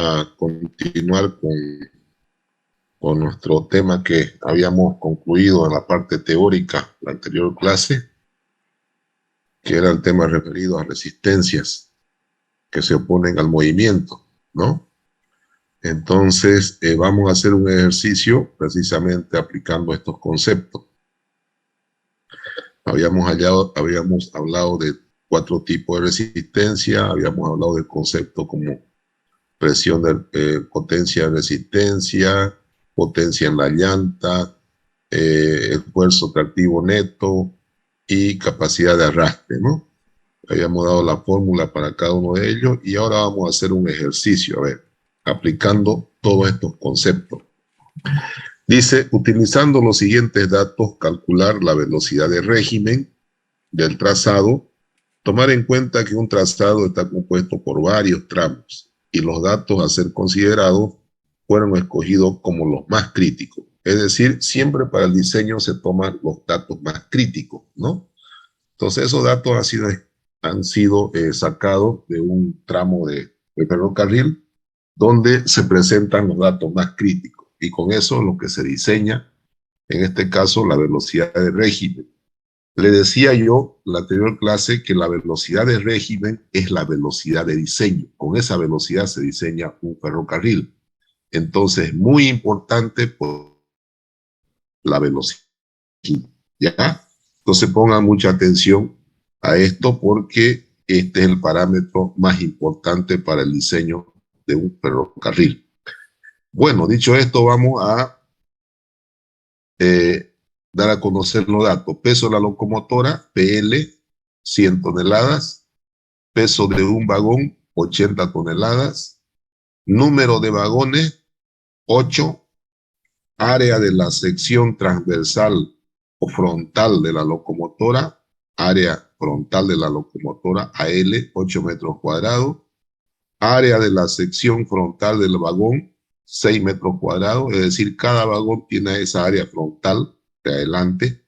a continuar con nuestro tema que habíamos concluido en la parte teórica, la anterior clase, que era el tema referido a resistencias que se oponen al movimiento, ¿no? Entonces, vamos a hacer un ejercicio precisamente aplicando estos conceptos. Habíamos hablado de 4 tipos de resistencia, habíamos hablado del concepto como presión de potencia de resistencia, potencia en la llanta, esfuerzo tractivo neto y capacidad de arrastre, ¿no? Habíamos dado la fórmula para cada uno de ellos y ahora vamos a hacer un ejercicio, a ver, aplicando todos estos conceptos. Dice, utilizando los siguientes datos, calcular la velocidad de régimen del trazado, tomar en cuenta que un trazado está compuesto por varios tramos y los datos a ser considerados fueron escogidos como los más críticos. Es decir, siempre para el diseño se toman los datos más críticos, ¿no? Entonces esos datos han sido sacados de un tramo de ferrocarril donde se presentan los datos más críticos y con eso lo que se diseña, en este caso la velocidad de régimen. Le decía yo en la anterior clase que la velocidad de régimen es la velocidad de diseño. Con esa velocidad se diseña un ferrocarril. Entonces, muy importante por la velocidad. ¿Ya? Entonces pongan mucha atención a esto porque este es el parámetro más importante para el diseño de un ferrocarril. Bueno, dicho esto, vamos a dar a conocer los datos. Peso de la locomotora, PL, 100 toneladas. Peso de un vagón, 80 toneladas. Número de vagones, 8. Área de la sección transversal o frontal de la locomotora, área frontal de la locomotora, AL, 8 metros cuadrados. Área de la sección frontal del vagón, 6 metros cuadrados, es decir, cada vagón tiene esa área frontal de adelante.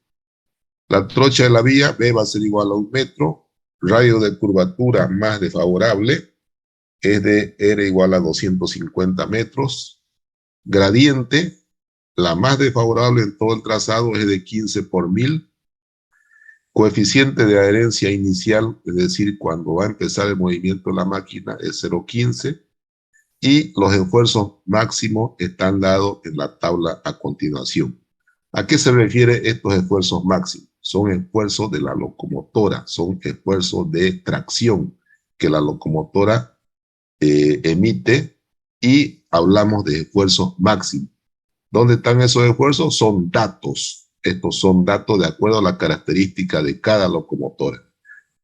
La trocha de la vía, B va a ser igual a 1 metro. Radio de curvatura más desfavorable es de R igual a 250 metros. Gradiente, la más desfavorable en todo el trazado es de 15 por 1000. Coeficiente de adherencia inicial, es decir, cuando va a empezar el movimiento de la máquina, es 0,15. Y los esfuerzos máximos están dados en la tabla a continuación. ¿A qué se refiere estos esfuerzos máximos? Son esfuerzos de la locomotora, son esfuerzos de tracción que la locomotora emite y hablamos de esfuerzos máximos. ¿Dónde están esos esfuerzos? Son datos. Estos son datos de acuerdo a la característica de cada locomotora.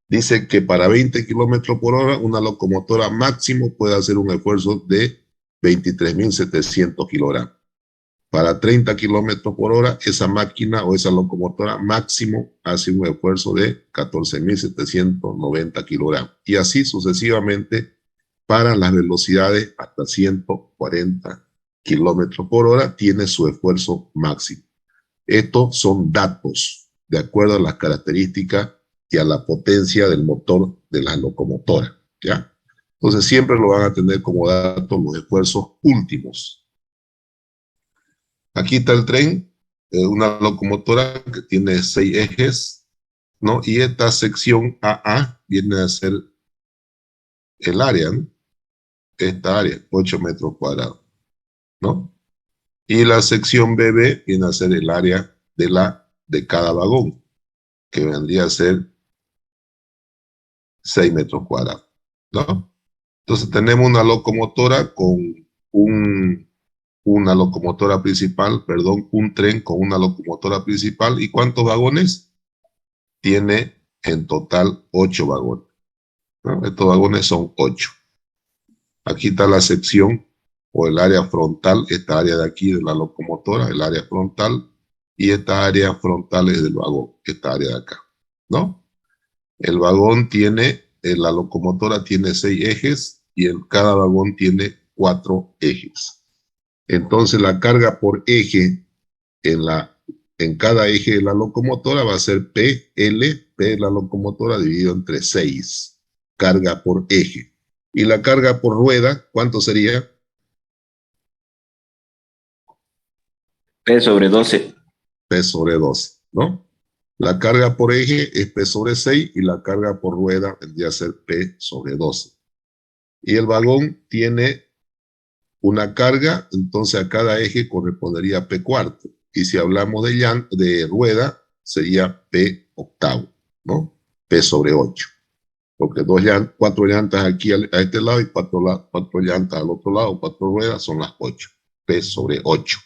Dice que para 20 kilómetros por hora, una locomotora máximo puede hacer un esfuerzo de 23.700 kilogramos. Para 30 kilómetros por hora, esa máquina o esa locomotora máximo hace un esfuerzo de 14.790 kilogramos. Y así sucesivamente para las velocidades hasta 140 kilómetros por hora tiene su esfuerzo máximo. Estos son datos de acuerdo a las características y a la potencia del motor de la locomotora, ¿ya? Entonces siempre lo van a tener como datos los esfuerzos últimos. Aquí está el tren, una locomotora que tiene 6 ejes, ¿no? Y esta sección AA viene a ser el área, ¿no? Esta área, 8 metros cuadrados, ¿no? Y la sección BB viene a ser el área de cada vagón, que vendría a ser 6 metros cuadrados, ¿no? Entonces tenemos una locomotora con una locomotora principal, perdón, un tren con una locomotora principal. ¿Y cuántos vagones? Tiene en total 8 vagones, ¿no? Estos vagones son 8. Aquí está la sección o el área frontal, esta área de aquí de la locomotora, el área frontal, y esta área frontal es del vagón, esta área de acá, ¿no? El vagón tiene, la locomotora tiene 6 ejes y cada vagón tiene 4 ejes. Entonces la carga por eje en cada eje de la locomotora va a ser PL, P de la locomotora dividido entre 6, carga por eje. Y la carga por rueda, ¿cuánto sería? P sobre 12. P sobre 12, ¿no? La carga por eje es P sobre 6 y la carga por rueda vendría a ser P sobre 12. Y el vagón tiene una carga, entonces a cada eje correspondería P cuarto. Y si hablamos de rueda, sería P octavo, ¿no? P sobre 8. Porque cuatro llantas aquí a este lado y cuatro llantas al otro lado, cuatro ruedas, son las 8. P sobre 8.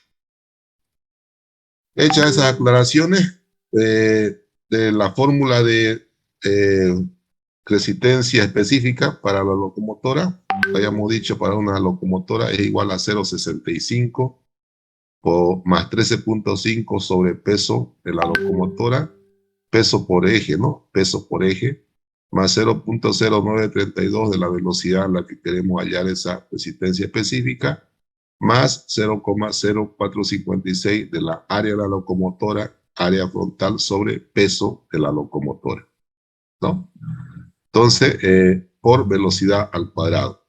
Hechas esas aclaraciones, de la fórmula de resistencia específica para la locomotora, habíamos dicho para una locomotora es igual a 0,65 más 13,5 sobre peso de la locomotora, peso por eje, ¿no? Peso por eje, más 0,0932 de la velocidad a la que queremos hallar esa resistencia específica, más 0,0456 de la área de la locomotora, área frontal sobre peso de la locomotora, ¿no? Entonces, por velocidad al cuadrado.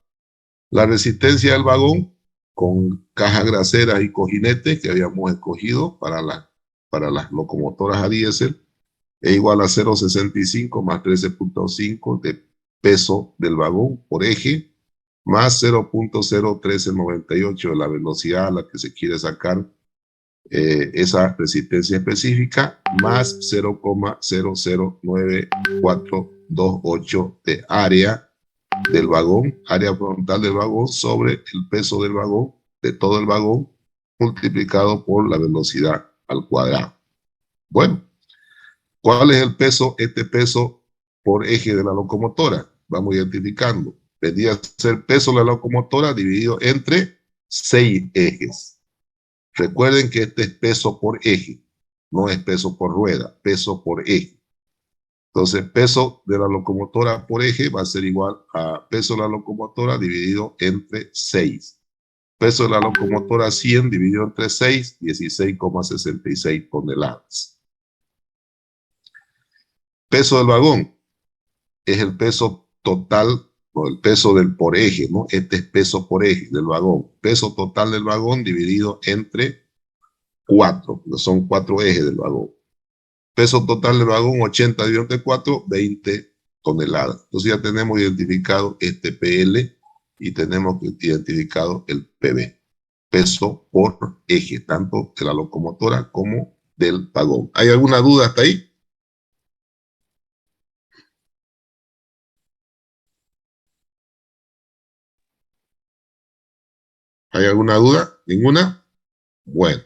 La resistencia del vagón con cajas graseras y cojinetes que habíamos escogido para las locomotoras a diésel es igual a 0,65 más 13,5 de peso del vagón por eje, más 0,01398 de la velocidad a la que se quiere sacar esa resistencia específica, más 0,009428 de área del vagón, área frontal del vagón sobre el peso del vagón, de todo el vagón, multiplicado por la velocidad al cuadrado. Bueno, ¿cuál es el peso? Este peso por eje de la locomotora. Vamos identificando. Vendría a ser peso de la locomotora dividido entre 6 ejes. Recuerden que este es peso por eje, no es peso por rueda, peso por eje. Entonces, peso de la locomotora por eje va a ser igual a peso de la locomotora dividido entre 6. Peso de la locomotora 100 dividido entre 6, 16,66 toneladas. Peso del vagón es el peso total, o el peso del por eje, ¿no? Este es peso por eje del vagón. Peso total del vagón dividido entre 4, son 4 ejes del vagón. Peso total del vagón 80 dividido entre 4, 20 toneladas. Entonces ya tenemos identificado este PL y tenemos identificado el PB. Peso por eje, tanto de la locomotora como del vagón. ¿Hay alguna duda hasta ahí? ¿Hay alguna duda? ¿Ninguna? Bueno.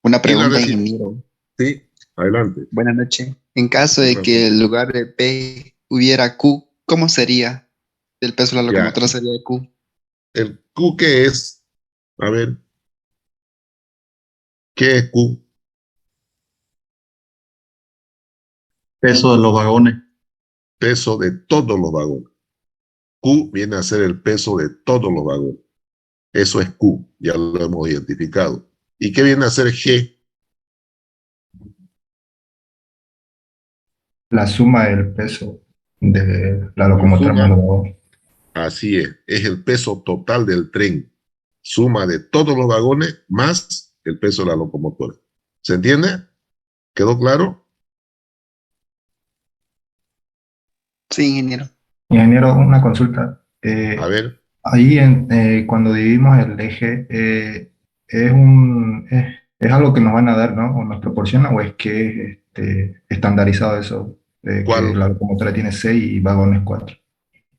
Una Y la pregunta, ingeniero. Sí, adelante. Buenas noches. En caso de que en lugar de P hubiera Q, ¿cómo sería? El peso de la Ya. locomotora sería de Q. ¿El Q qué es? A ver. ¿Qué es Q? Peso de los vagones. Peso de todos los vagones. Q viene a ser el peso de todos los vagones. Eso es Q, ya lo hemos identificado. ¿Y qué viene a ser G? La suma del peso de la locomotora más los vagones. Así es el peso total del tren. Suma de todos los vagones más el peso de la locomotora. ¿Se entiende? ¿Quedó claro? Sí, ingeniero. Ingeniero, una consulta. A ver. Ahí cuando dividimos el eje, es algo que nos van a dar, ¿no? ¿O nos proporciona o es que es estandarizado eso, que ¿Cuál? la locomotora tiene 6 y vagones 4?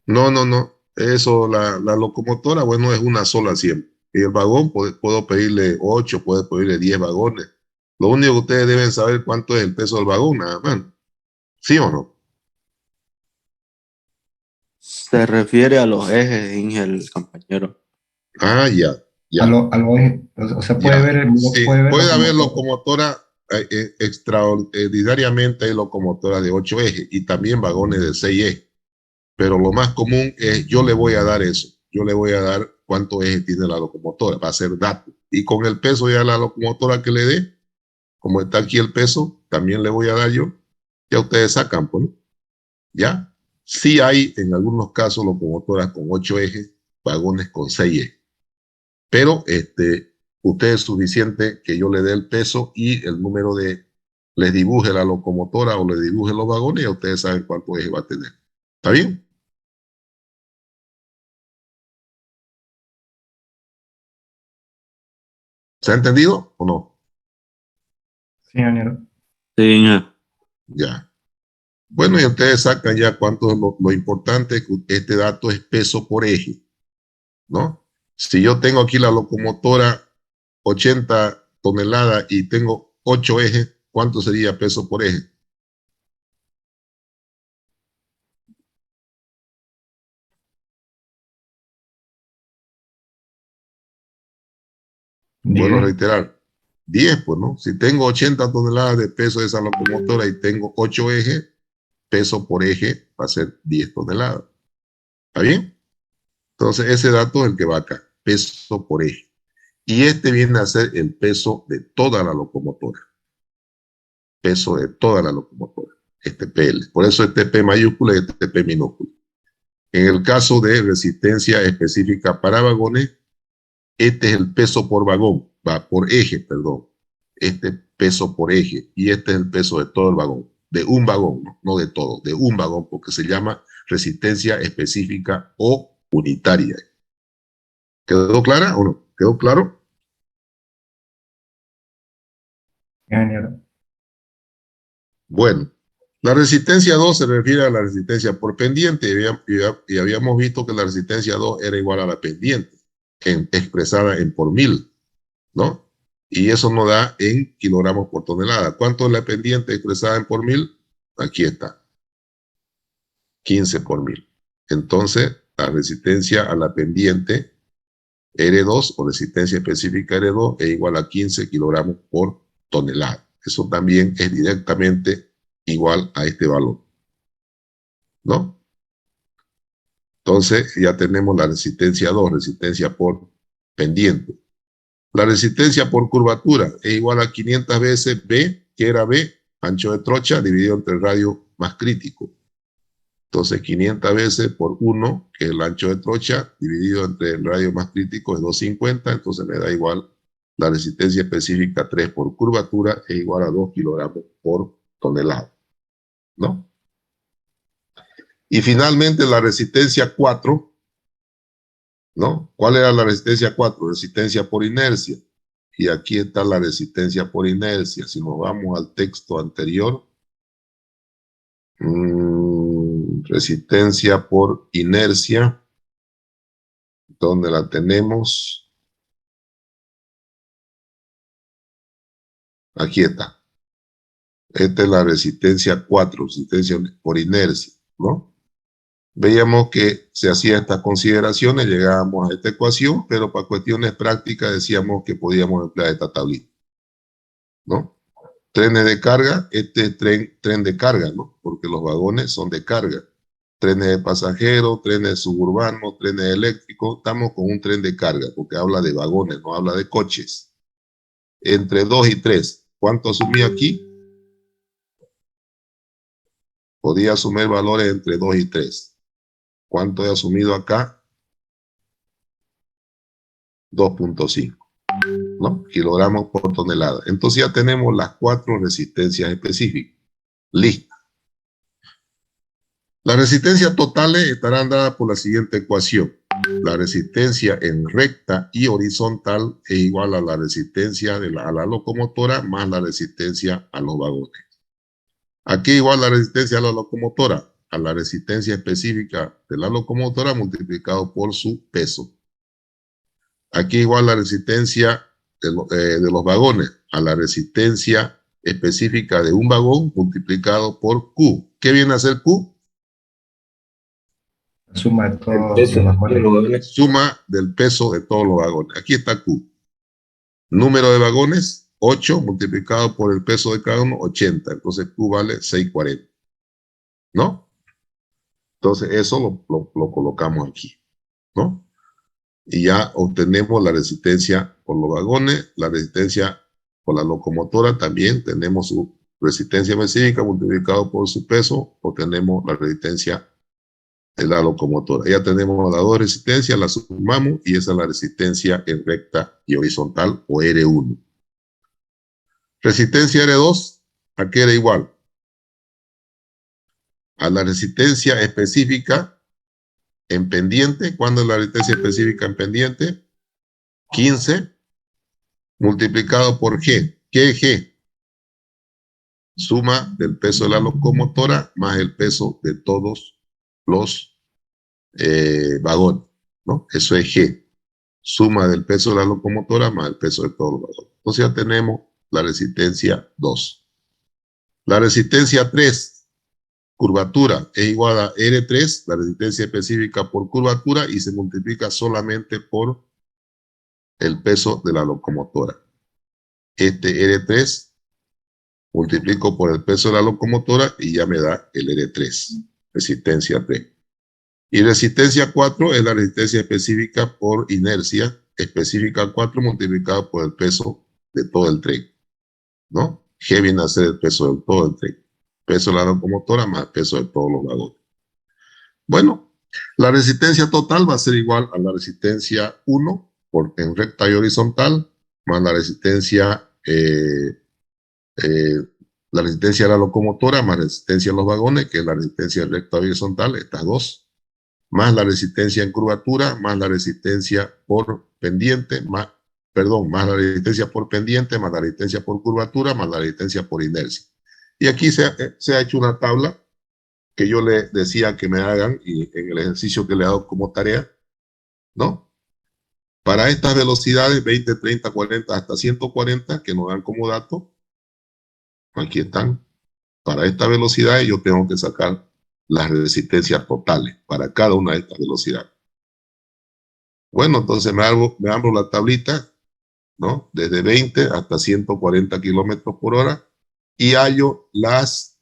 No. Eso, la locomotora, bueno, es una sola siempre. Y el vagón, puedo pedirle 8, puedo pedirle 10 vagones. Lo único que ustedes deben saber cuánto es el peso del vagón, nada más. ¿Sí o no? Se refiere a los ejes, el compañero. Ah, ya. A lo eje, o sea, Ya. Sí, puede ver puede haber locomotora. locomotora, extraordinariamente hay locomotoras de 8 ejes y también vagones de 6 ejes. Pero lo más común es, yo le voy a dar eso. Yo le voy a dar cuántos ejes tiene la locomotora, va a ser dato. Y con el peso ya la locomotora que le dé, como está aquí el peso, también le voy a dar yo. Ya ustedes sacan, pues, ¿no? ¿Ya? Sí hay en algunos casos locomotoras con 8 ejes, vagones con 6 ejes. Pero usted es suficiente que yo le dé el peso y el número de, les dibuje la locomotora o le dibuje los vagones y ya ustedes saben cuánto eje va a tener. ¿Está bien? ¿Se ha entendido o no? Sí, ingeniero. Sí, Inge. Ya. Bueno, y ustedes sacan ya cuánto es lo importante es que este dato es peso por eje, ¿no? Si yo tengo aquí la locomotora 80 toneladas y tengo 8 ejes, ¿cuánto sería peso por eje? Vuelvo a 10. reiterar, 10, pues, ¿no? Si tengo 80 toneladas de peso de esa locomotora y tengo 8 ejes, peso por eje va a ser 10 toneladas. ¿Está bien? Entonces, ese dato es el que va acá, peso por eje. Y este viene a ser el peso de toda la locomotora. Peso de toda la locomotora. Este PL. Por eso este P mayúscula y este P minúscula. En el caso de resistencia específica para vagones, este es el peso por vagón, va por eje, perdón. Este peso por eje y este es el peso de todo el vagón, de un vagón, no de todo, de un vagón, porque se llama resistencia específica o unitaria. ¿Quedó clara o no? ¿Quedó claro? Ingeniero. Bueno, la resistencia 2 se refiere a la resistencia por pendiente y habíamos visto que la resistencia 2 era igual a la pendiente, expresada en por mil, ¿no? Y eso nos da en kilogramos por tonelada. ¿Cuánto es la pendiente expresada en por mil? Aquí está, 15 por mil. Entonces, la resistencia a la pendiente R2 o resistencia específica R2 es igual a 15 kilogramos por tonelada. Eso también es directamente igual a este valor, ¿no? Entonces, ya tenemos la resistencia 2, resistencia por pendiente. La resistencia por curvatura es igual a 500 veces B, que era B, ancho de trocha, dividido entre el radio más crítico. Entonces, 500 veces por 1, que es el ancho de trocha, dividido entre el radio más crítico, es 250, entonces me da igual la resistencia específica 3 por curvatura, es igual a 2 kilogramos por tonelada, ¿no? Y finalmente la resistencia 4, ¿no? ¿Cuál era la resistencia 4? Resistencia por inercia. Y aquí está la resistencia por inercia. Si nos vamos al texto anterior, resistencia por inercia, ¿dónde la tenemos? Aquí está. Esta es la resistencia 4, resistencia por inercia, ¿no? Veíamos que se hacían estas consideraciones, llegábamos a esta ecuación, pero para cuestiones prácticas decíamos que podíamos emplear esta tablita, ¿no? Trenes de carga, este es tren de carga, ¿no? Porque los vagones son de carga. Trenes de pasajeros, trenes suburbanos, trenes eléctricos, estamos con un tren de carga, porque habla de vagones, no habla de coches. Entre 2 y 3, ¿cuánto asumí aquí? Podía asumir valores entre 2 y 3. ¿Cuánto he asumido acá? 2.5, ¿no? Kilogramos por tonelada. Entonces ya tenemos las 4 resistencias específicas. Listo. Las resistencias totales estarán dadas por la siguiente ecuación. La resistencia en recta y horizontal es igual a la resistencia a la locomotora más la resistencia a los vagones. Aquí igual la resistencia a la locomotora, a la resistencia específica de la locomotora multiplicado por su peso. Aquí igual la resistencia de los vagones a la resistencia específica de un vagón multiplicado por Q. ¿Qué viene a ser Q? La suma de todos El peso los de todos los vagones. Suma del peso de todos los vagones. Aquí está Q. Número de vagones, 8 multiplicado por el peso de cada uno, 80. Entonces Q vale 640. ¿No? Entonces eso lo colocamos aquí. ¿No? Y ya obtenemos la resistencia por los vagones, la resistencia por la locomotora, también tenemos su resistencia específica multiplicado por su peso, obtenemos la resistencia de la locomotora. Ya tenemos las dos resistencias, las sumamos y esa es la resistencia en recta y horizontal o R1. Resistencia R2, ¿a qué era igual? A la resistencia específica en pendiente. ¿Cuándo es la resistencia específica en pendiente? 15 multiplicado por G. ¿Qué es G? Suma del peso de la locomotora más el peso de todos los vagones, ¿no? Eso es G. Suma del peso de la locomotora más el peso de todos los vagones. Entonces ya tenemos la resistencia 2. La resistencia 3, curvatura, es igual a R3, la resistencia específica por curvatura, y se multiplica solamente por el peso de la locomotora. Este R3 multiplico por el peso de la locomotora y ya me da el R3, resistencia 3. Y resistencia 4 es la resistencia específica por inercia, específica 4 multiplicado por el peso de todo el tren, ¿no? G viene a ser el peso de todo el tren. Peso de la locomotora más peso de todos los vagones. Bueno, la resistencia total va a ser igual a la resistencia 1 en recta y horizontal, más la resistencia de la locomotora, más resistencia de los vagones, que es la resistencia recta horizontal, estas dos, más la resistencia en curvatura, más la resistencia por pendiente, más la resistencia por pendiente, más la resistencia por curvatura, más la resistencia por inercia. Y aquí se ha hecho una tabla que yo le decía que me hagan, y en el ejercicio que le he dado como tarea, ¿no? Para estas velocidades, 20, 30, 40, hasta 140, que nos dan como dato, aquí están. Para esta velocidad yo tengo que sacar las resistencias totales para cada una de estas velocidades. Bueno, entonces me abro la tablita, ¿no? Desde 20 hasta 140 kilómetros por hora y hallo las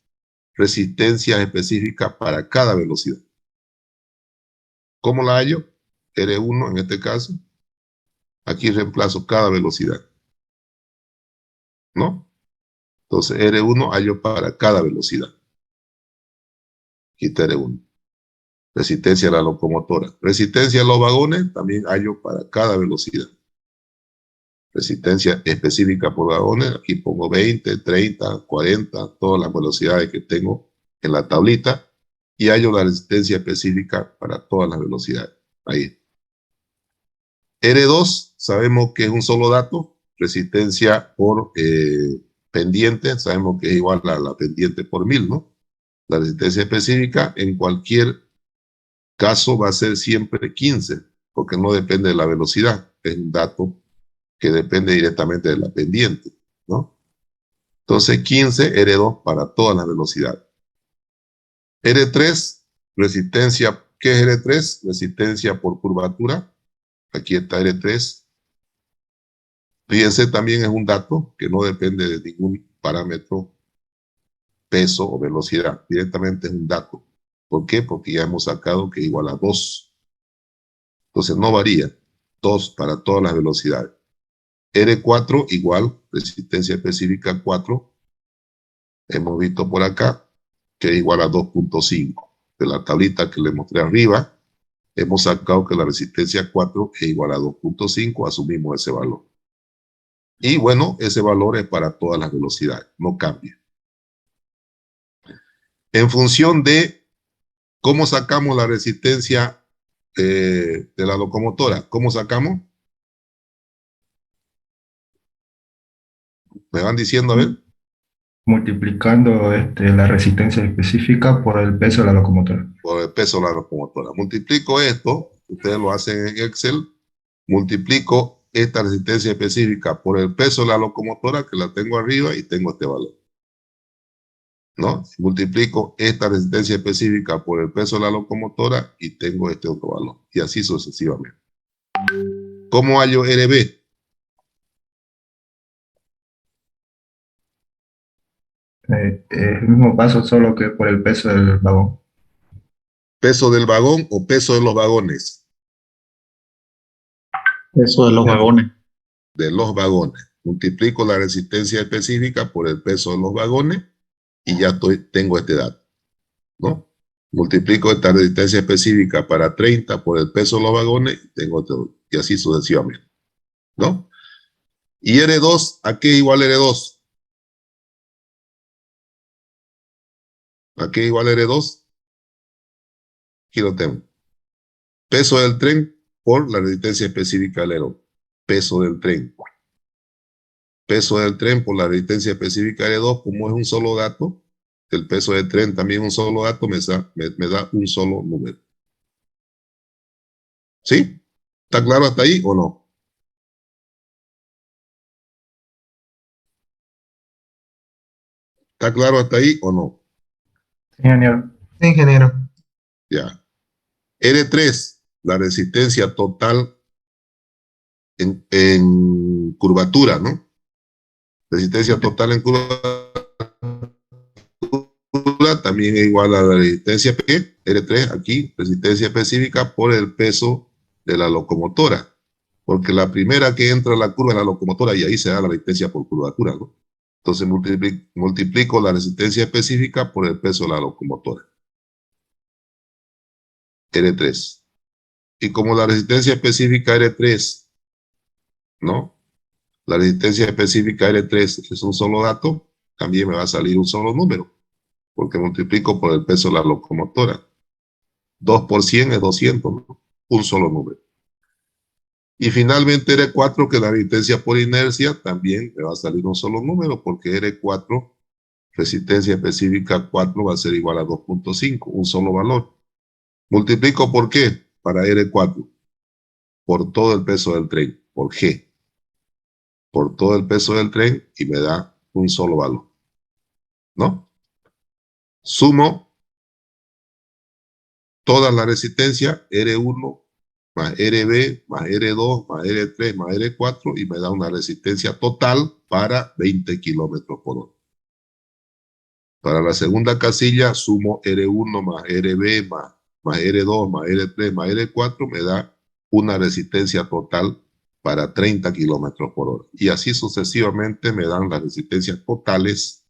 resistencias específicas para cada velocidad. ¿Cómo la hallo? R1 en este caso. Aquí reemplazo cada velocidad, ¿no? Entonces R1 hallo para cada velocidad. Aquí está R1. Resistencia a la locomotora. Resistencia a los vagones también hallo para cada velocidad. Resistencia específica por vagones, aquí pongo 20, 30, 40, todas las velocidades que tengo en la tablita y hallo la resistencia específica para todas las velocidades. Ahí. R2, sabemos que es un solo dato, resistencia por pendiente, sabemos que es igual a la pendiente por 1000, ¿no? La resistencia específica en cualquier caso va a ser siempre 15, porque no depende de la velocidad, es un dato que depende directamente de la pendiente, ¿no? Entonces 15 R2 para todas las velocidades. R3, resistencia, ¿qué es R3? Resistencia por curvatura. Aquí está R3. Fíjense, también es un dato que no depende de ningún parámetro, peso o velocidad. Directamente es un dato. ¿Por qué? Porque ya hemos sacado que es igual a 2. Entonces no varía. 2 para todas las velocidades. R4 igual, resistencia específica 4. Hemos visto por acá que es igual a 2.5. De la tablita que le mostré arriba, hemos sacado que la resistencia 4 es igual a 2.5, asumimos ese valor. Y bueno, ese valor es para todas las velocidades, no cambia. En función de cómo sacamos la resistencia de la locomotora, ¿cómo sacamos? Me van diciendo, a ver. Multiplicando la resistencia específica por el peso de la locomotora. Por el peso de la locomotora. Multiplico esto, ustedes lo hacen en Excel, multiplico esta resistencia específica por el peso de la locomotora, que la tengo arriba, y tengo este valor, ¿no? Multiplico esta resistencia específica por el peso de la locomotora y tengo este otro valor, y así sucesivamente. ¿Cómo hallo RB? El mismo paso, solo que por el peso del vagón. ¿Peso del vagón o peso de los vagones? Eso de los vagones. De los vagones. Multiplico la resistencia específica por el peso de los vagones y ya tengo este dato, ¿no? Multiplico esta resistencia específica para 30 por el peso de los vagones, tengo todo, y así sucesivamente, ¿no? Y R2, ¿a qué igual R2? ¿A qué igual R2? Aquí lo tengo. Peso del tren por la resistencia específica del alerón. Peso del tren. Peso del tren por la resistencia específica R2, como es un solo dato, el peso del tren también un solo dato, me da un solo número. ¿Sí? ¿Está claro hasta ahí o no? ¿Está claro hasta ahí o no? Ingeniero. Sí, ingeniero. Ya. R3, la resistencia total en curvatura, ¿no? Resistencia total en curvatura también es igual a la resistencia P, R3 aquí, resistencia específica por el peso de la locomotora. Porque la primera que entra a la curva es la locomotora y ahí se da la resistencia por curvatura, ¿no? Entonces multiplico la resistencia específica por el peso de la locomotora. R3. Y como la resistencia específica R3, ¿no? La resistencia específica R3 es un solo dato, también me va a salir un solo número, porque multiplico por el peso de la locomotora. 2 por 100 es 200, ¿no? Un solo número. Y finalmente R4, que la resistencia por inercia, también me va a salir un solo número, porque R4, resistencia específica 4, va a ser igual a 2.5, un solo valor. Multiplico por qué, para R4, por todo el peso del tren, por G, por todo el peso del tren, y me da un solo valor, ¿no? Sumo toda la resistencia, R1 más RB, más R2, más R3, más R4, y me da una resistencia total para 20 kilómetros por hora. Para la segunda casilla, sumo R1 más RB, más R2, más R3, más R4, me da una resistencia total para 30 kilómetros por hora. Y así sucesivamente me dan las resistencias totales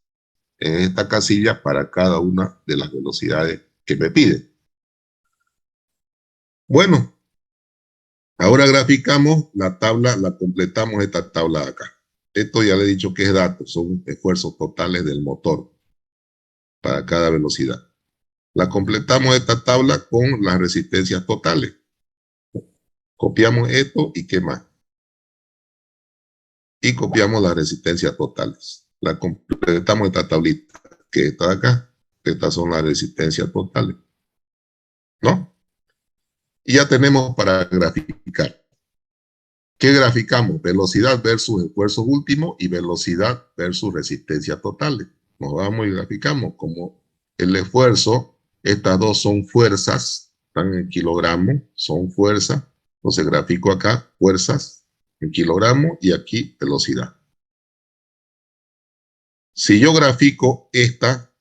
en esta casilla para cada una de las velocidades que me piden. Bueno, ahora graficamos la tabla, la completamos esta tabla de acá. Esto ya le he dicho que es datos, son esfuerzos totales del motor para cada velocidad. La completamos esta tabla con las resistencias totales. Copiamos esto y ¿qué más? Y copiamos las resistencias totales. La completamos esta tablita que está de acá. Estas son las resistencias totales, ¿no? Y ya tenemos para graficar. ¿Qué graficamos? Velocidad versus esfuerzo último y velocidad versus resistencia totales. Nos vamos y graficamos como el esfuerzo, estas dos son fuerzas, están en kilogramos, son fuerzas. Entonces grafico acá fuerzas en kilogramos y aquí velocidad. Si yo grafico esta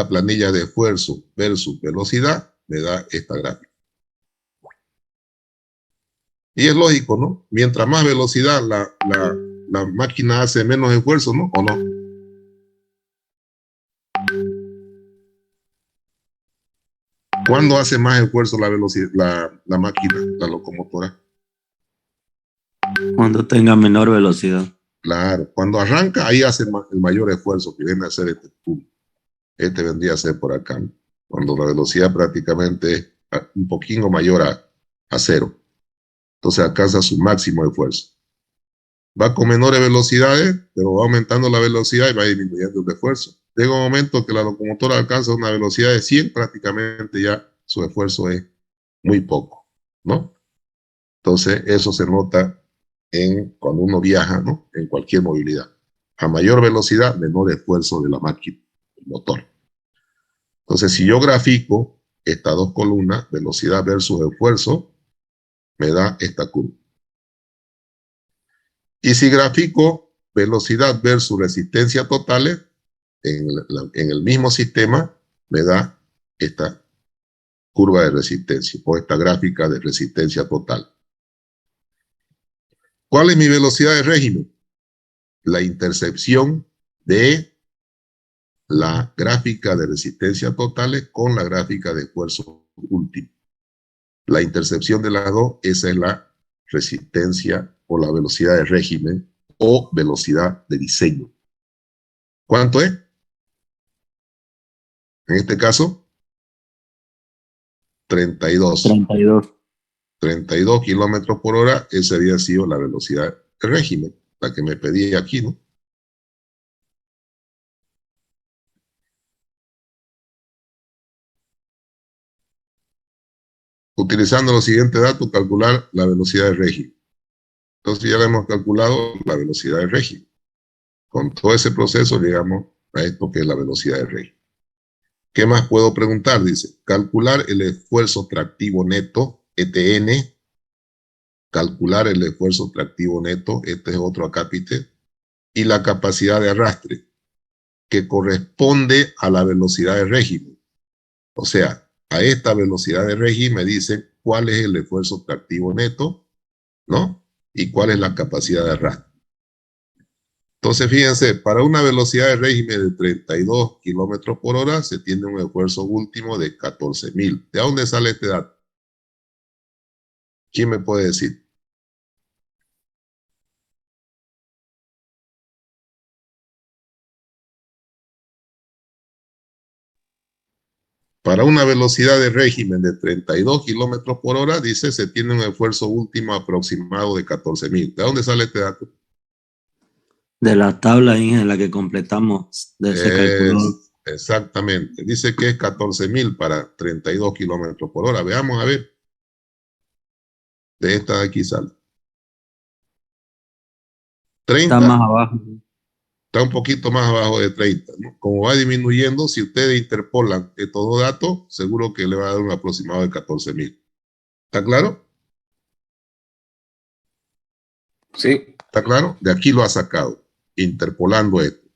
planilla de esfuerzo versus velocidad, me da esta gráfica. Y es lógico, ¿no? Mientras más velocidad la máquina hace menos esfuerzo, ¿no? ¿O no? ¿Cuándo hace más esfuerzo la velocidad, la máquina, la locomotora? Cuando tenga menor velocidad. Claro, cuando arranca, ahí hace el mayor esfuerzo, que viene a ser este punto. Este vendría a ser por acá, ¿no? Cuando la velocidad prácticamente es un poquito mayor a cero. Entonces alcanza su máximo esfuerzo. Va con menores velocidades, pero va aumentando la velocidad y va disminuyendo el esfuerzo. Llega un momento que la locomotora alcanza una velocidad de 100, prácticamente ya su esfuerzo es muy poco, ¿no? Entonces eso se nota cuando uno viaja, ¿no? En cualquier movilidad. A mayor velocidad, menor esfuerzo de la máquina, el motor. Entonces si yo grafico estas dos columnas, velocidad versus esfuerzo, me da esta curva. Y si grafico velocidad versus resistencia totales, en el mismo sistema me da esta curva de resistencia o esta gráfica de resistencia total. ¿Cuál es mi velocidad de régimen? La intercepción de la gráfica de resistencia totales con la gráfica de esfuerzo último. La intercepción de las dos, esa es la resistencia o la velocidad de régimen o velocidad de diseño. ¿Cuánto es? En este caso, 32. 32. 32 kilómetros por hora, esa había sido la velocidad de régimen, la que me pedí aquí, ¿no? Utilizando los siguientes datos, calcular la velocidad de régimen. Entonces ya le hemos calculado la velocidad de régimen. Con todo ese proceso llegamos a esto que es la velocidad de régimen. ¿Qué más puedo preguntar? Dice, calcular el esfuerzo tractivo neto, ETN, calcular el esfuerzo tractivo neto, este es otro acápite, y la capacidad de arrastre, que corresponde a la velocidad de régimen. O sea, a esta velocidad de régimen me dice cuál es el esfuerzo tractivo neto, ¿no? Y cuál es la capacidad de arrastre. Entonces, fíjense, para una velocidad de régimen de 32 kilómetros por hora se tiene un esfuerzo último de 14.000. ¿De dónde sale este dato? ¿Quién me puede decir? Para una velocidad de régimen de 32 kilómetros por hora, dice, se tiene un esfuerzo último aproximado de 14.000. ¿De dónde sale este dato? De la tabla en la que completamos, se calculó. Exactamente. Dice que es 14.000 para 32 kilómetros por hora. Veamos a ver. De esta de aquí sale. Está 30. más abajo. Está un poquito más abajo de 30, ¿no? Como va disminuyendo, si ustedes interpolan estos dos datos, seguro que le va a dar un aproximado de 14.000. ¿Está claro? Sí. ¿Está claro? De aquí lo ha sacado, interpolando esto.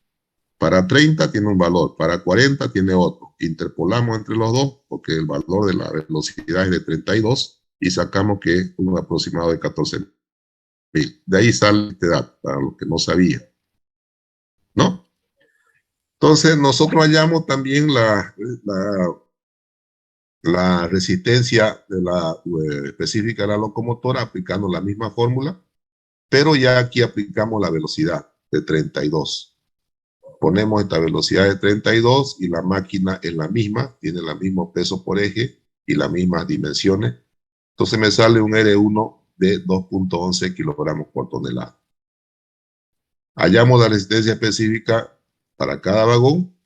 Para 30 tiene un valor, para 40 tiene otro. Interpolamos entre los dos, porque el valor de la velocidad es de 32, y sacamos que es un aproximado de 14.000. De ahí sale este dato, para los que no sabían, ¿no? Entonces, nosotros hallamos también la resistencia de específica de la locomotora aplicando la misma fórmula, pero ya aquí aplicamos la velocidad de 32. Ponemos esta velocidad de 32 y la máquina es la misma, tiene el mismo peso por eje y las mismas dimensiones. Entonces me sale un R1 de 2.11 kilogramos por tonelada. Hallamos la resistencia específica para cada vagón,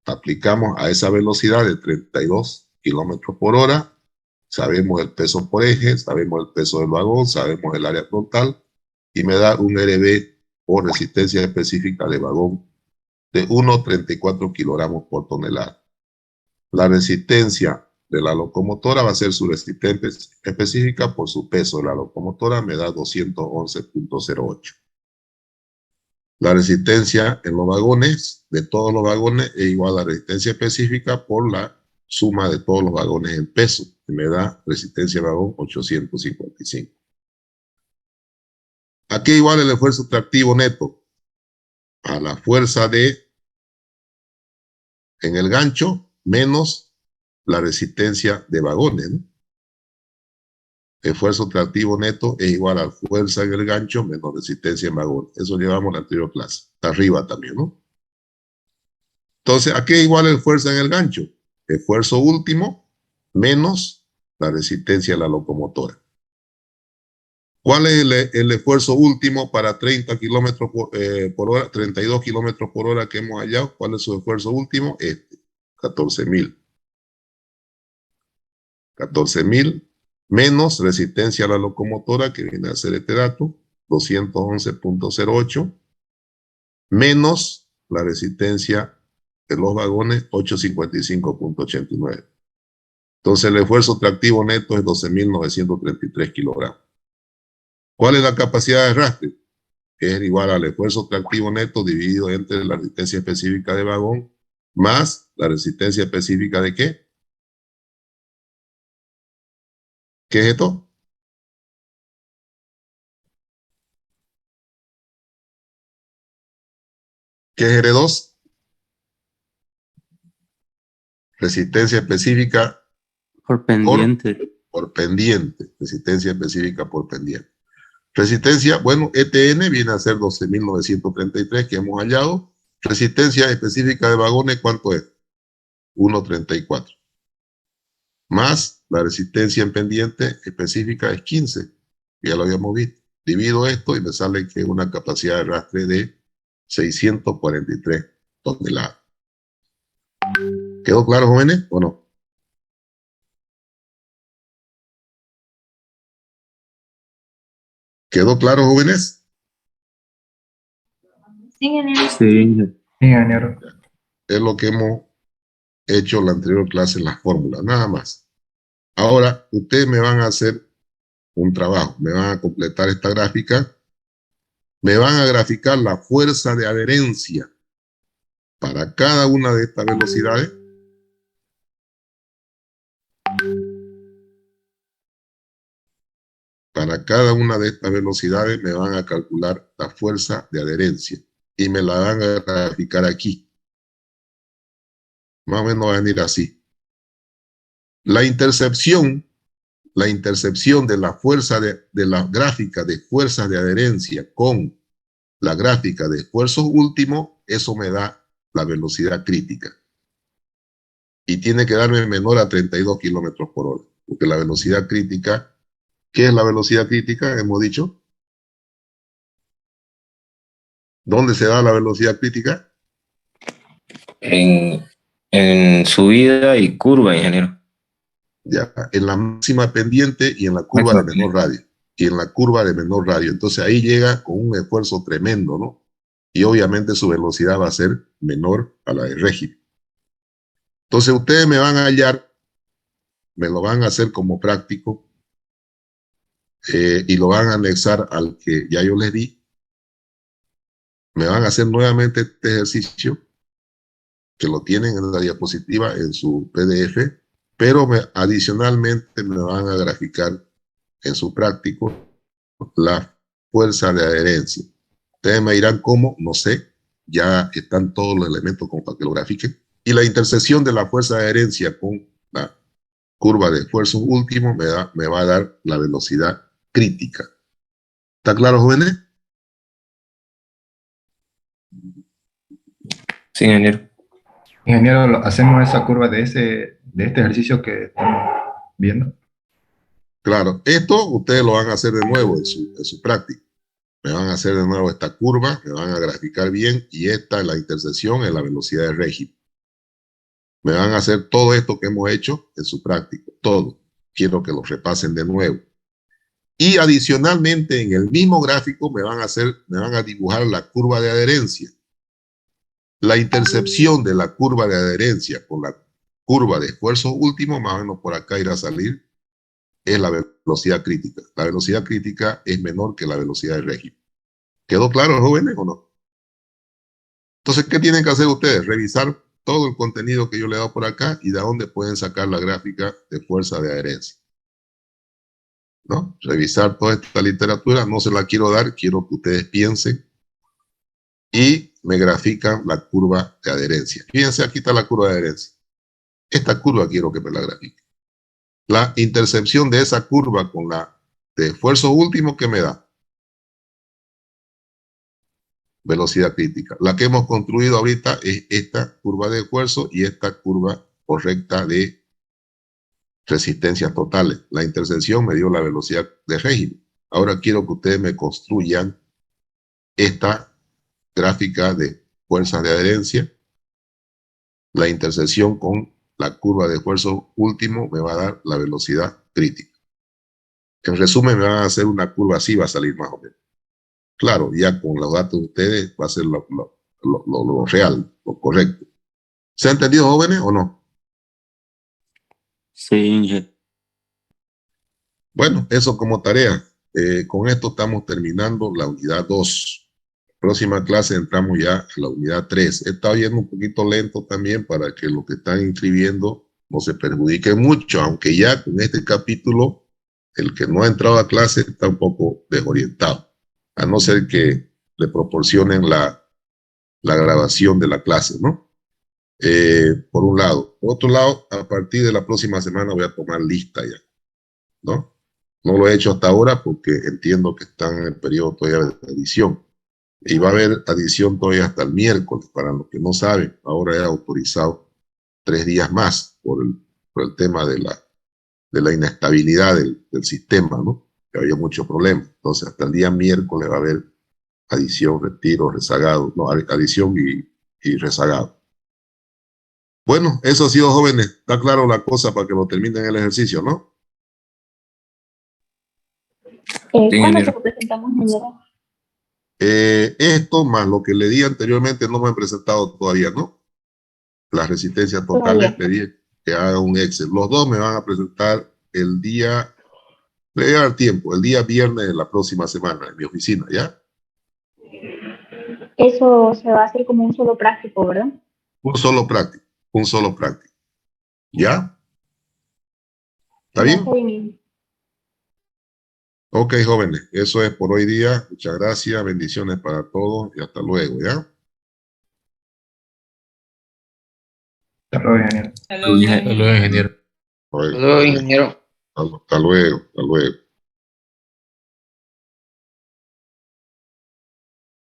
aplicamos a esa velocidad de 32 kilómetros por hora, sabemos el peso por eje, sabemos el peso del vagón, sabemos el área frontal y me da un RB o resistencia específica de vagón de 1,34 kilogramos por tonelada. La resistencia de la locomotora va a ser su resistencia específica por su peso de la locomotora, me da 211.08. La resistencia en los vagones, de todos los vagones, es igual a la resistencia específica por la suma de todos los vagones en peso, que me da resistencia de vagón 855. ¿A qué igual el esfuerzo tractivo neto? A la fuerza en el gancho menos la resistencia de vagones, ¿no? Esfuerzo tractivo neto es igual a fuerza en el gancho menos resistencia en vagones. Eso llevamos en la anterior clase. Está arriba también, ¿no? Entonces, ¿a qué igual el fuerza en el gancho? Esfuerzo último menos la resistencia de la locomotora. ¿Cuál es el esfuerzo último para 30 kilómetros por hora, 32 kilómetros por hora que hemos hallado? ¿Cuál es su esfuerzo último? 14.000. 14.000 menos resistencia a la locomotora, que viene a ser este dato, 211.08, menos la resistencia de los vagones, 855.89. Entonces el esfuerzo tractivo neto es 12.933 kilogramos. ¿Cuál es la capacidad de arrastre? Es igual al esfuerzo tractivo neto dividido entre la resistencia específica de vagón más la resistencia específica de ¿qué? ¿Qué es esto? ¿Qué es R2? Resistencia específica Por pendiente. por pendiente. Resistencia específica por pendiente. Resistencia, bueno, ETN viene a ser 12.933 que hemos hallado. Resistencia específica de vagones, ¿cuánto es? 1.34. Más la resistencia en pendiente específica es 15. Ya lo habíamos visto. Divido esto y me sale que es una capacidad de arrastre de 643 toneladas. ¿Quedó claro, jóvenes, o no? ¿Quedó claro, jóvenes? Sí, ingeniero. Sí, Inge. Ingeniero. Es lo que hemos hecho en la anterior clase en las fórmulas, nada más. Ahora, ustedes me van a hacer un trabajo, me van a completar esta gráfica, me van a graficar la fuerza de adherencia para cada una de estas velocidades. Para cada una de estas velocidades me van a calcular la fuerza de adherencia y me la van a graficar aquí. Más o menos va a venir así. La intercepción de la fuerza de la gráfica de fuerzas de adherencia con la gráfica de esfuerzos últimos, eso me da la velocidad crítica. Y tiene que darme menor a 32 kilómetros por hora, porque la velocidad crítica, ¿qué es la velocidad crítica? Hemos dicho. ¿Dónde se da la velocidad crítica? En subida y curva, ingeniero. Ya, en la máxima pendiente y en la curva de menor radio. Y en la curva de menor radio. Entonces ahí llega con un esfuerzo tremendo, ¿no? Y obviamente su velocidad va a ser menor a la de régimen. Entonces ustedes me van a hallar, me lo van a hacer como práctico y lo van a anexar al que ya yo les di. Me van a hacer nuevamente este ejercicio que lo tienen en la diapositiva en su PDF, pero adicionalmente me van a graficar en su práctico la fuerza de adherencia. Ustedes me dirán cómo, no sé, ya están todos los elementos como para que lo grafiquen. Y la intersección de la fuerza de adherencia con la curva de esfuerzo último me va a dar la velocidad crítica. ¿Está claro, jóvenes? Sí, ingeniero. Ingeniero, hacemos esa curva de este ejercicio que estamos viendo. Claro, esto ustedes lo van a hacer de nuevo en su práctica. Me van a hacer de nuevo esta curva, me van a graficar bien y esta es la intersección en la velocidad de régimen. Me van a hacer todo esto que hemos hecho en su práctica, todo. Quiero que lo repasen de nuevo. Y adicionalmente en el mismo gráfico me van a dibujar la curva de adherencia. La intercepción de la curva de adherencia con la curva de esfuerzo último, más o menos por acá irá a salir, es la velocidad crítica. La velocidad crítica es menor que la velocidad de régimen. ¿Quedó claro, jóvenes, o no? Entonces, ¿qué tienen que hacer ustedes? Revisar todo el contenido que yo le he dado por acá y de dónde pueden sacar la gráfica de fuerza de adherencia. ¿No? Revisar toda esta literatura, no se la quiero dar, quiero que ustedes piensen y me grafican la curva de adherencia. Fíjense, aquí está la curva de adherencia. Esta curva quiero que me la grafique. La intercepción de esa curva con la de esfuerzo último, ¿qué me da? Velocidad crítica. La que hemos construido ahorita es esta curva de esfuerzo y esta curva correcta de resistencias totales. La intersección me dio la velocidad de régimen. Ahora quiero que ustedes me construyan esta gráfica de fuerzas de adherencia. La intersección con la curva de esfuerzo último me va a dar la velocidad crítica. En resumen, me van a hacer una curva así, va a salir más o menos. Claro, ya con los datos de ustedes va a ser lo real, lo correcto. ¿Se ha entendido, jóvenes, o no? Sí, Inge. Bueno, eso como tarea. Con esto estamos terminando la unidad 2. Próxima clase entramos ya a la unidad 3. He estado yendo un poquito lento también para que los que están inscribiendo no se perjudiquen mucho, aunque ya con este capítulo, el que no ha entrado a clase está un poco desorientado, a no ser que le proporcionen la grabación de la clase, ¿no? Por un lado. Por otro lado, a partir de la próxima semana voy a tomar lista ya, ¿no? No lo he hecho hasta ahora porque entiendo que están en el periodo todavía de edición. Y va a haber adición todavía hasta el miércoles. Para los que no saben, ahora he autorizado 3 días más por el tema de la inestabilidad del sistema, ¿no? Que había muchos problemas. Entonces, hasta el día miércoles va a haber adición, retiro, rezagado, no, adición y rezagado. Bueno, eso ha sido, jóvenes. Está claro la cosa para que lo terminen el ejercicio, ¿no? Sí, ¿Cuándo se ingeniero. lo presentamos, ingeniero? Esto más lo que le di anteriormente no me han presentado todavía, ¿no? Las resistencias totales, Todavía. le dije que haga un Excel. Los dos me van a presentar el día, le voy a dar tiempo, el día viernes de la próxima semana en mi oficina, ¿ya? Eso se va a hacer como un solo práctico, ¿verdad? Un solo práctico, un solo práctico. ¿Ya? ¿Está Ya bien? está bien. Ok, jóvenes, eso es por hoy día. Muchas gracias, bendiciones para todos y hasta luego, ¿ya? Hasta luego, ingeniero. Hasta luego, ingeniero. Luego. Hasta luego, ingeniero. Hasta luego, hasta luego.